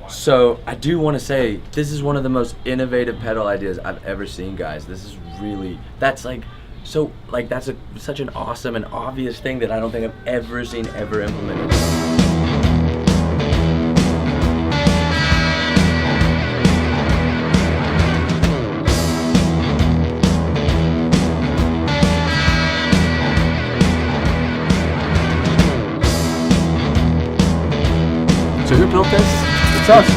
So I do want to say this is one of the most innovative pedal ideas I've ever seen, guys. This is really that's such an awesome and obvious thing that I don't think I've ever seen ever implemented. So who built this? It's us.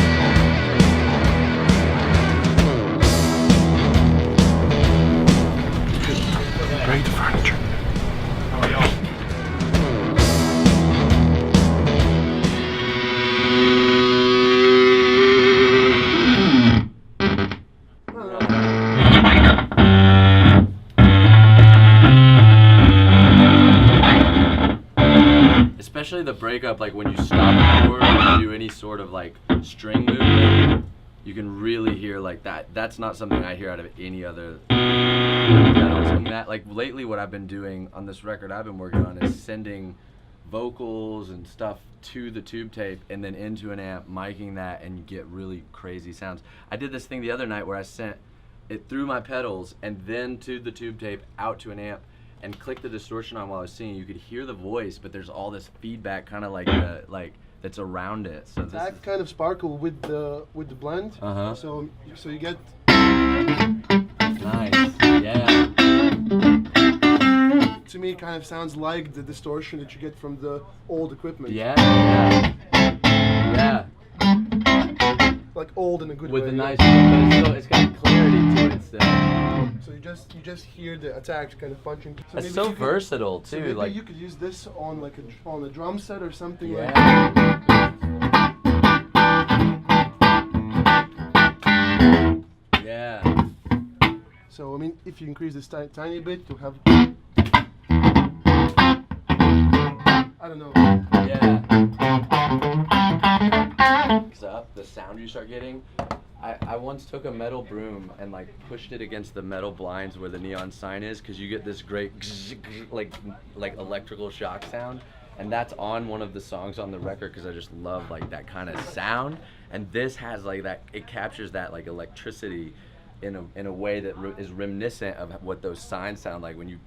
Great furniture. Especially the breakup, like when you stop a chord or do any sort of like string movement, you can really hear like that. That's not something I hear out of any other pedals. And that, like lately, what I've been doing on this record I've been working on is sending vocals and stuff to the tube tape and then into an amp, miking that, and you get really crazy sounds. I did this thing the other night where I sent it through my pedals and then to the tube tape out to an amp and click the distortion on while I was singing. You could hear the voice, but there's all this feedback kind of like that's around it. So this That kind of sparkle with the blend. So you get nice. Yeah. To me, it kind of sounds like the distortion that you get from the old equipment. Yeah. Like old in a good way. With a nice, but it's got clarity to it still. So you just hear the attack kind of punching. So It's so versatile too. So maybe like you could use this on like on a drum set or something. yeah. Like. Yeah. So I mean, if you increase this tiny bit, you'll have. I don't know. Yeah. Up the sound you start getting. I once took a metal broom and like pushed it against the metal blinds where the neon sign is, because you get this great like electrical shock sound, and that's on one of the songs on the record because I just love like that kind of sound. And this has like that, it captures that like electricity in a way that is reminiscent of what those signs sound like when you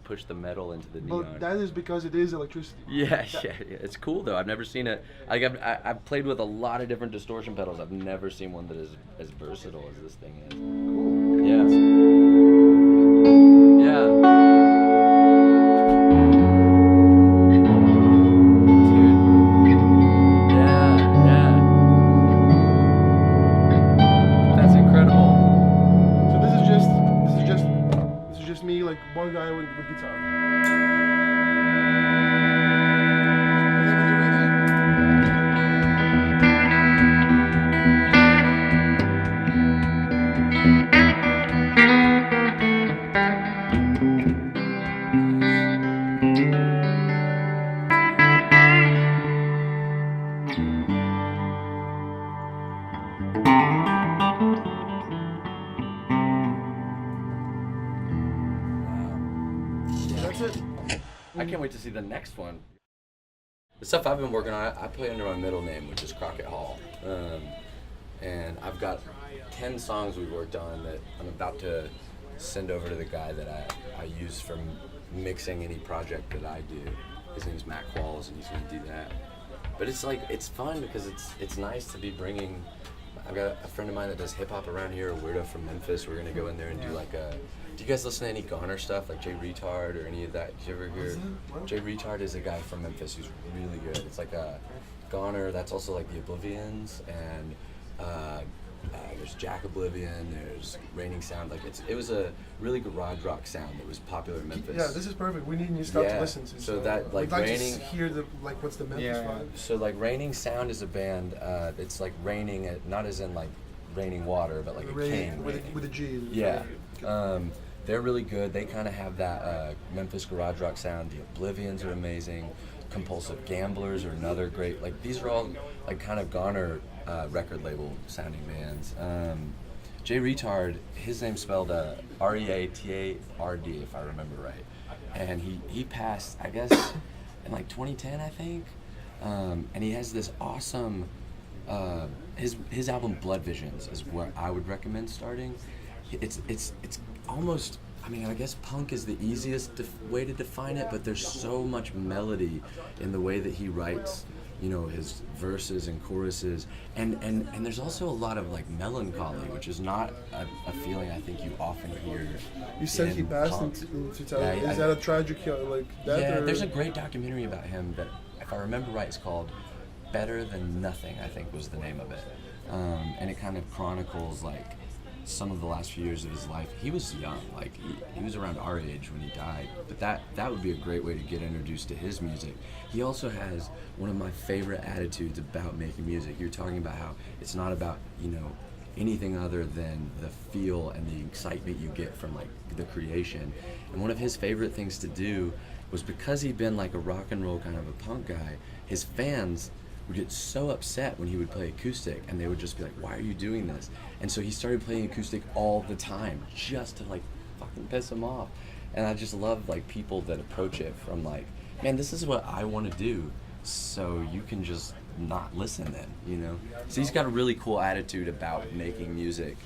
push the metal into the neon. But that is because it is electricity. Yeah, it's cool though. I've never seen it. Like I've played with a lot of different distortion pedals. I've never seen one that is as versatile as this thing is. Cool. Yeah. Yeah. Dude. Yeah. That's incredible. So this is just me, like one guy with guitar. And then when you're That's it. I can't wait to see the next one. The stuff I've been working on, I play under my middle name, which is Crockett Hall. And I've got 10 songs we've worked on that I'm about to send over to the guy that I use for mixing any project that I do. His name's Matt Qualls, and he's gonna do that. But it's like, it's fun because it's nice to be bringing. I've got a friend of mine that does hip hop around here, a weirdo from Memphis. We're gonna go in there and do like a. Do you guys listen to any Goner stuff, like Jay Retard or any of that? Did you ever hear? Jay Retard is a guy from Memphis who's really good. It's like a Goner. That's also like the Oblivions, and there's Jack Oblivion. There's Raining Sound. Like it was a really garage rock sound that was popular in Memphis. Yeah, this is perfect. We need new stuff to listen to. So that like we'd like Raining. to hear the what's the Memphis vibe. So like Raining Sound is a band. It's like raining, not as in like raining water, but like a king. With a G. Yeah. They're really good. They kind of have that Memphis garage rock sound. The Oblivions are amazing. Compulsive Gamblers are another great. Like these are all like kind of Goner record label sounding bands. Jay Retard, his name's spelled R-E-A-T-A-R-D if I remember right, and he passed I guess in like 2010 I think, and he has this awesome his album Blood Visions is where I would recommend starting. It's almost, I mean, I guess punk is the easiest way to define it, but there's so much melody in the way that he writes, you know, his verses and choruses, and there's also a lot of like melancholy, which is not a feeling I think you often hear. You said he passed in 2000. Yeah, is that a tragic like death? Yeah, or? there's a great documentary about him that, if I remember right, it's called Better Than Nothing, I think was the name of it. And it kind of chronicles like some of the last few years of his life. He was young, like he was around our age when he died, but that would be a great way to get introduced to his music. He also has one of my favorite attitudes about making music. You're talking about how it's not about, you know, anything other than the feel and the excitement you get from like the creation. And one of his favorite things to do was, because he'd been like a rock and roll kind of a punk guy, his fans would get so upset when he would play acoustic, and they would just be like, why are you doing this? And so he started playing acoustic all the time just to like fucking piss him off. And I just love like people that approach it from like, man, this is what I want to do, so you can just not listen then, you know? So he's got a really cool attitude about making music.